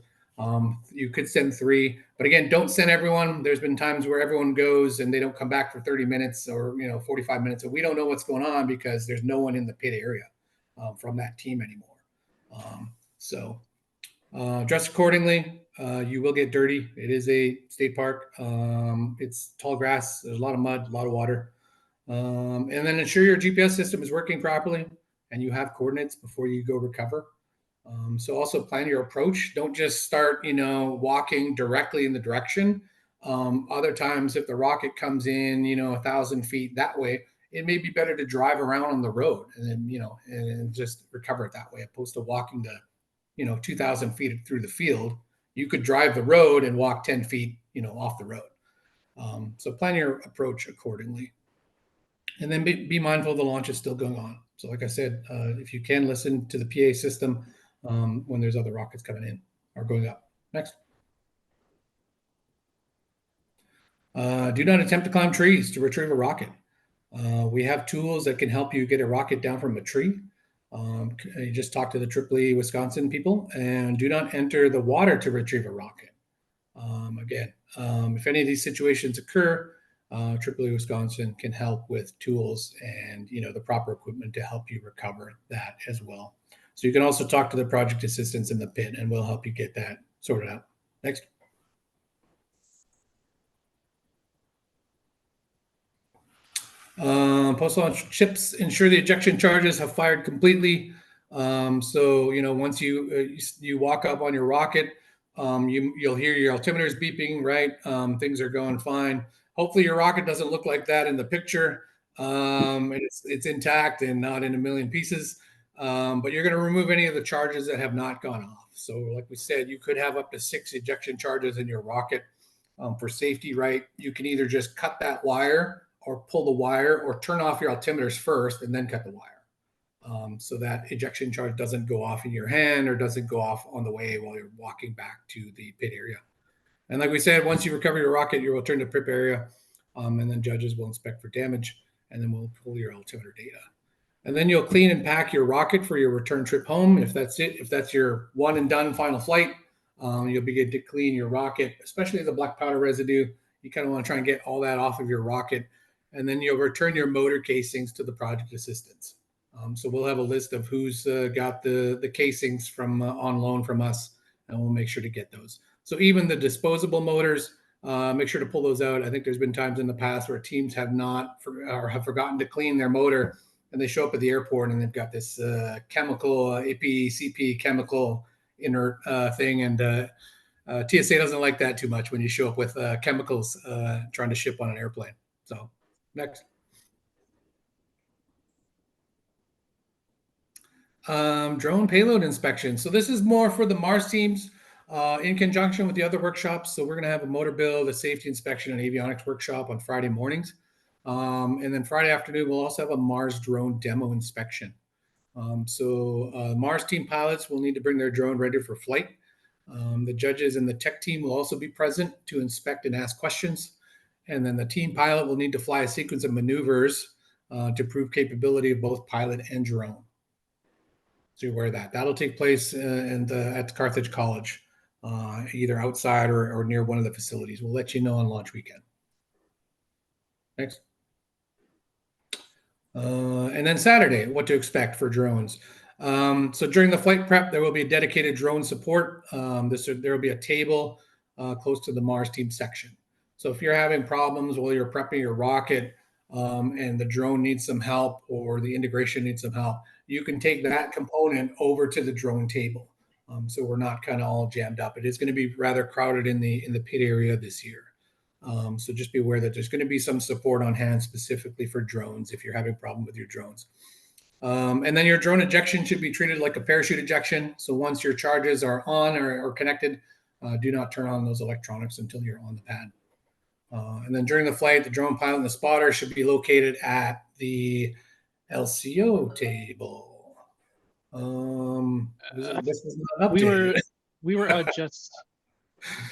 You could send 3, but again, don't send everyone. There's been times where everyone goes and they don't come back for 30 minutes or 45 minutes, and we don't know what's going on because there's no one in the pit area from that team anymore. So dress accordingly. You will get dirty. It is a state park. It's tall grass. There's a lot of mud, a lot of water. And then ensure your GPS system is working properly and you have coordinates before you go recover. So also plan your approach. Don't just start, walking directly in the direction. Other times, if the rocket comes in, 1,000 feet that way, it may be better to drive around on the road and then, and just recover it that way, opposed to walking to, 2,000 feet through the field. You could drive the road and walk 10 feet, off the road. So plan your approach accordingly. And then be mindful the launch is still going on. So like I said, if you can listen to the PA system when there's other rockets coming in or going up. Next. Do not attempt to climb trees to retrieve a rocket. We have tools that can help you get a rocket down from a tree. You just talk to the Tripoli, Wisconsin people, and do not enter the water to retrieve a rocket. If any of these situations occur, Tripoli, Wisconsin can help with tools and the proper equipment to help you recover that as well. So you can also talk to the project assistants in the pit, and we'll help you get that sorted out. Next. Post-launch chips ensure the ejection charges have fired completely. So once you walk up on your rocket, you'll hear your altimeters beeping, right? Things are going fine. Hopefully your rocket doesn't look like that in the picture. And it's intact and not in a million pieces. But you're going to remove any of the charges that have not gone off. So like we said, you could have up to 6 ejection charges in your rocket. For safety, right? You can either just cut that wire or pull the wire or turn off your altimeters first and then cut the wire. So that ejection charge doesn't go off in your hand or doesn't go off on the way while you're walking back to the pit area. And like we said, once you recover your rocket, you will return to pit area. and then judges will inspect for damage, and then we'll pull your altimeter data. And then you'll clean and pack your rocket for your return trip home. If that's it, if that's your one and done final flight, you'll begin to clean your rocket, especially the black powder residue. You kind of want to try and get all that off of your rocket. And then you'll return your motor casings to the project assistants. So we'll have a list of who's got the casings from on loan from us, and we'll make sure to get those. So even the disposable motors, make sure to pull those out. I think there's been times in the past where teams have not or have forgotten to clean their motor, and they show up at the airport and they've got this chemical APCP chemical inert thing, and TSA doesn't like that too much when you show up with chemicals trying to ship on an airplane. So next. Drone payload inspection. So this is more for the Mars teams in conjunction with the other workshops. So we're going to have a motor build, a safety inspection, and avionics workshop on Friday mornings. And then Friday afternoon, we'll also have a Mars drone demo inspection. Mars team pilots will need to bring their drone ready for flight. The judges and the tech team will also be present to inspect and ask questions. And then the team pilot will need to fly a sequence of maneuvers to prove capability of both pilot and drone. So you're aware of that. That'll take place at the Carthage College, either outside or near one of the facilities. We'll let you know on launch weekend. Next. And then Saturday, what to expect for drones. So during the flight prep, there will be a dedicated drone support. There will be a table close to the Mars team section. So if you're having problems while you're prepping your rocket and the drone needs some help or the integration needs some help, you can take that component over to the drone table. So we're not kind of all jammed up. It is going to be rather crowded in the pit area this year. So just be aware that there's going to be some support on hand specifically for drones if you're having a problem with your drones. And then your drone ejection should be treated like a parachute ejection. So once your charges are on or connected, do not turn on those electronics until you're on the pad. And then during the flight, the drone pilot and the spotter should be located at the LCO table. This was not updated. We were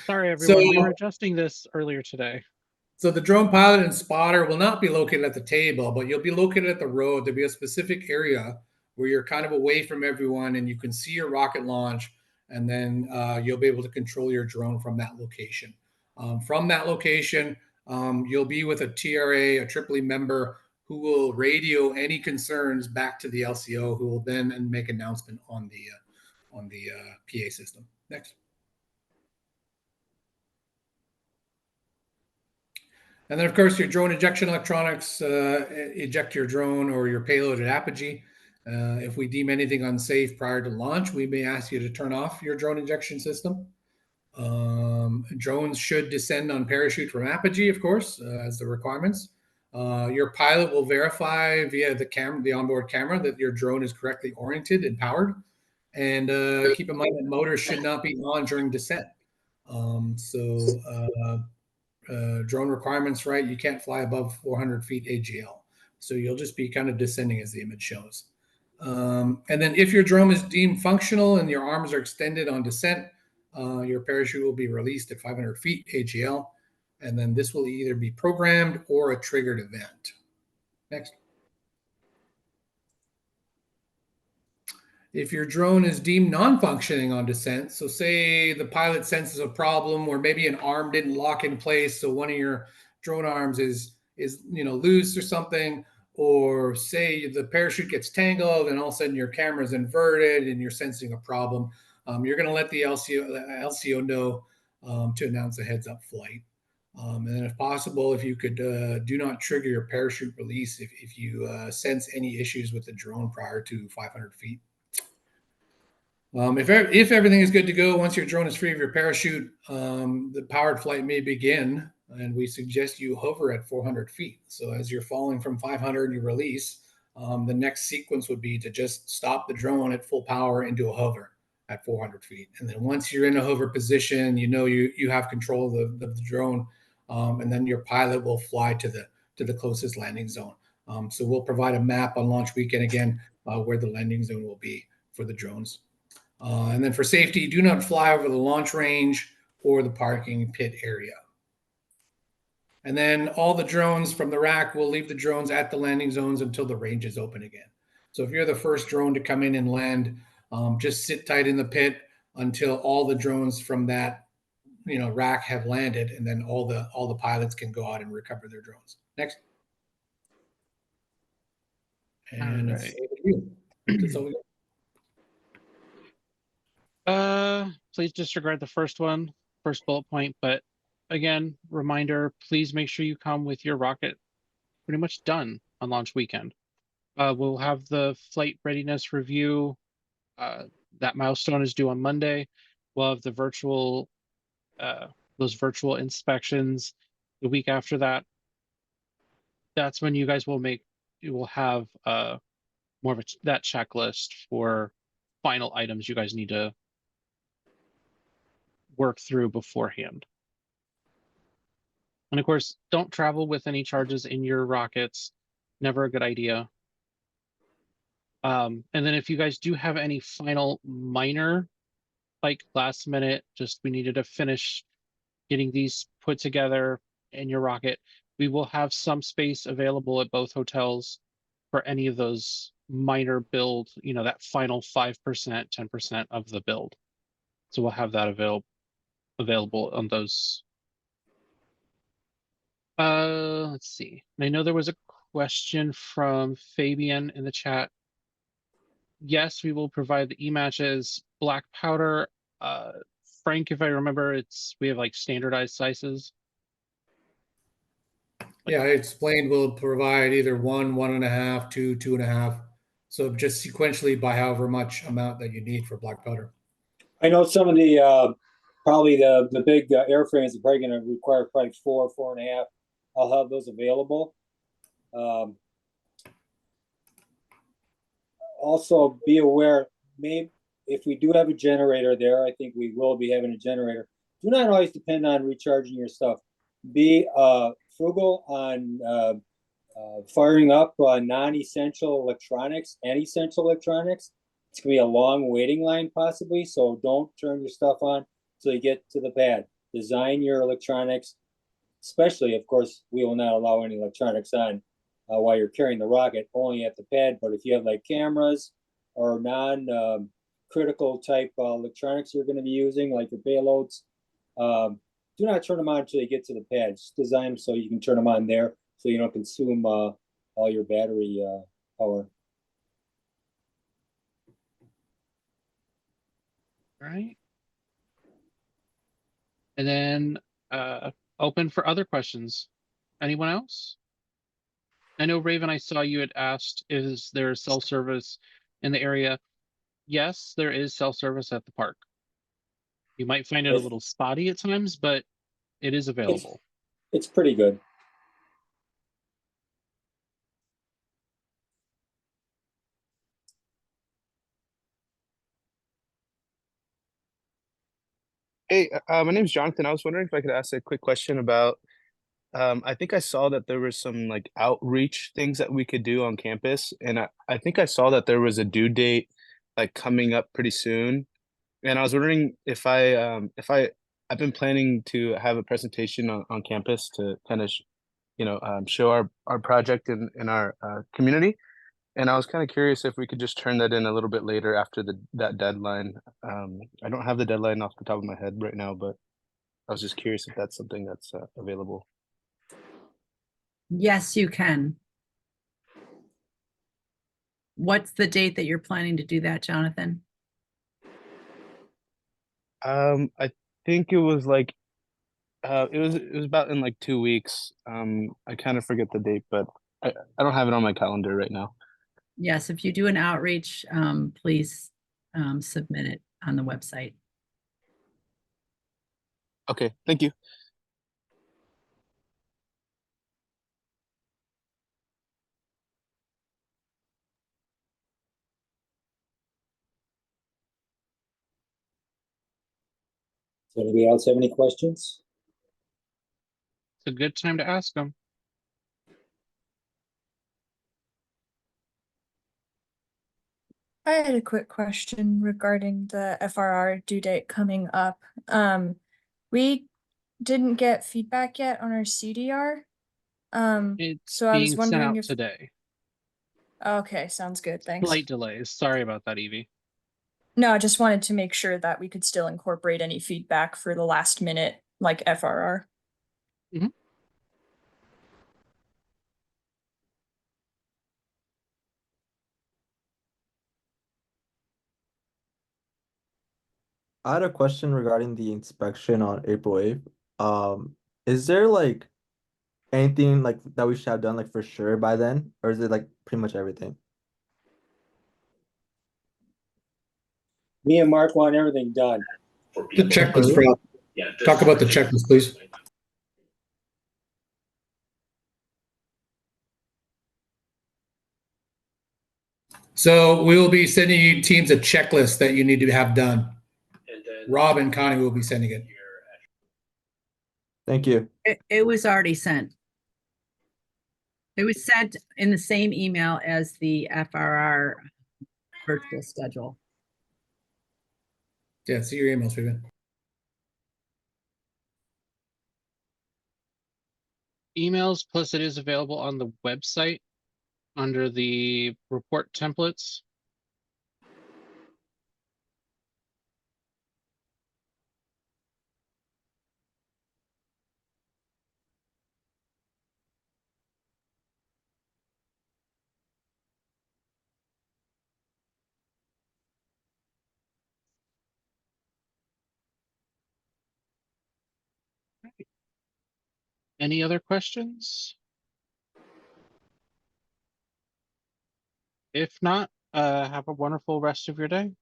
sorry, everyone. We were adjusting this earlier today. So the drone pilot and spotter will not be located at the table, but you'll be located at the road. There'll be a specific area where you're kind of away from everyone and you can see your rocket launch, and then you'll be able to control your drone from that location. From that location, you'll be with a TRA, a Tripoli member, who will radio any concerns back to the LCO, who will then make an announcement on the PA system. Next. And then, of course, your drone ejection electronics, eject your drone or your payload at apogee. If we deem anything unsafe prior to launch, we may ask you to turn off your drone ejection system. Drones should descend on parachute from apogee, of course, as the requirements. Your pilot will verify via the onboard camera that your drone is correctly oriented and powered. And keep in mind that motors should not be on during descent. Drone requirements, right? You can't fly above 400 feet AGL. So you'll just be kind of descending as the image shows. And then if your drone is deemed functional and your arms are extended on descent, your parachute will be released at 500 feet AGL. And then this will either be programmed or a triggered event. Next. If your drone is deemed non-functioning on descent, so say the pilot senses a problem or maybe an arm didn't lock in place, so one of your drone arms is loose or something, or say the parachute gets tangled and all of a sudden your camera is inverted and you're sensing a problem, you're going to let the LCO know to announce a heads-up flight. And then if possible, if you could do not trigger your parachute release if you sense any issues with the drone prior to 500 feet. If everything is good to go, once your drone is free of your parachute, the powered flight may begin, and we suggest you hover at 400 feet. So as you're falling from 500 and you release, the next sequence would be to just stop the drone at full power into a hover at 400 feet. And then once you're in a hover position, you have control of the drone, and then your pilot will fly to the closest landing zone. So we'll provide a map on launch weekend again where the landing zone will be for the drones. And then for safety, do not fly over the launch range or the parking pit area. And then all the drones from the rack will leave the drones at the landing zones until the range is open again. So if you're the first drone to come in and land, just sit tight in the pit until all the drones from that rack have landed, and then all the pilots can go out and recover their drones. Next. And All it's right. over to you. That's all we got. Please disregard the first bullet point, but again, reminder, please make sure you come with your rocket pretty much done on launch weekend. We'll have the flight readiness review. That milestone is due on Monday. We'll have the those virtual inspections the week after that. That's when you guys will have more of that checklist for final items you guys need to work through beforehand. And of course, don't travel with any charges in your rockets. Never a good idea. And then if you guys do have any final minor, like last minute, just we needed to finish getting these put together in your rocket, we will have some space available at both hotels for any of those minor build, that final 5%, 10% of the build. So we'll have that available on those. Let's see. I know there was a question from Fabian in the chat. Yes, we will provide the e-matches. Black powder, Frank, if I remember, we have like standardized sizes. Yeah, I explained we'll provide either 1.5, 2, 2.5. So just sequentially by however much amount that you need for black powder. I know some of the probably the big airframes are probably going to require probably 4, 4.5. I'll have those available. Also, be aware, maybe if we do have a generator there, I think we will be having a generator. Do not always depend on recharging your stuff. Be frugal on firing up non-essential electronics and essential electronics. It's gonna be a long waiting line possibly, so don't turn your stuff on until you get to the pad. Design your electronics, especially, of course, we will not allow any electronics on while you're carrying the rocket, only at the pad. But if you have like cameras or non-critical type electronics you're going to be using, like your payloads, do not turn them on until you get to the pad. Just design them so you can turn them on there, so you don't consume all your battery power. Right. And then open for other questions. Anyone else? I know, Raven, I saw you had asked, is there cell service in the area? Yes, there is cell service at the park. You might find it a little spotty at times, but it is available. It's pretty good. Hey, my name's Jonathan. I was wondering if I could ask a quick question about, I think I saw that there was some like outreach things that we could do on campus. And I think I saw that there was a due date like coming up pretty soon. And I was wondering I've been planning to have a presentation on campus to kind of, show our project in our community. And I was kind of curious if we could just turn that in a little bit later after that deadline. I don't have the deadline off the top of my head right now, but I was just curious if that's something that's available. Yes, you can. What's the date that you're planning to do that, Jonathan? I think it was like it was about in like 2 weeks. I kind of forget the date, but I don't have it on my calendar right now. Yes, if you do an outreach, please submit it on the website. Okay, thank you. Does anybody else have any questions? It's a good time to ask them. I had a quick question regarding the FRR due date coming up. We didn't get feedback yet on our CDR. It's So I was being sent wondering out if, today. okay, sounds good, thanks. Slight delays. Sorry about that, Evie. No, I just wanted to make sure that we could still incorporate any feedback for the last minute, like FRR. I had a question regarding the inspection on April 8th. Is there like anything like that we should have done like for sure by then, or is it like pretty much everything? Me and Mark want everything done. The checklist, Rob. Talk about the checklist, please. So we will be sending you teams a checklist that you need to have done. Rob and Connie will be sending it. Thank you. It was already sent. It was sent in the same email as the FRR virtual schedule. Yeah, see your emails, Vivian. Emails, plus it is available on the website under the report templates. Any other questions? If not, have a wonderful rest of your day.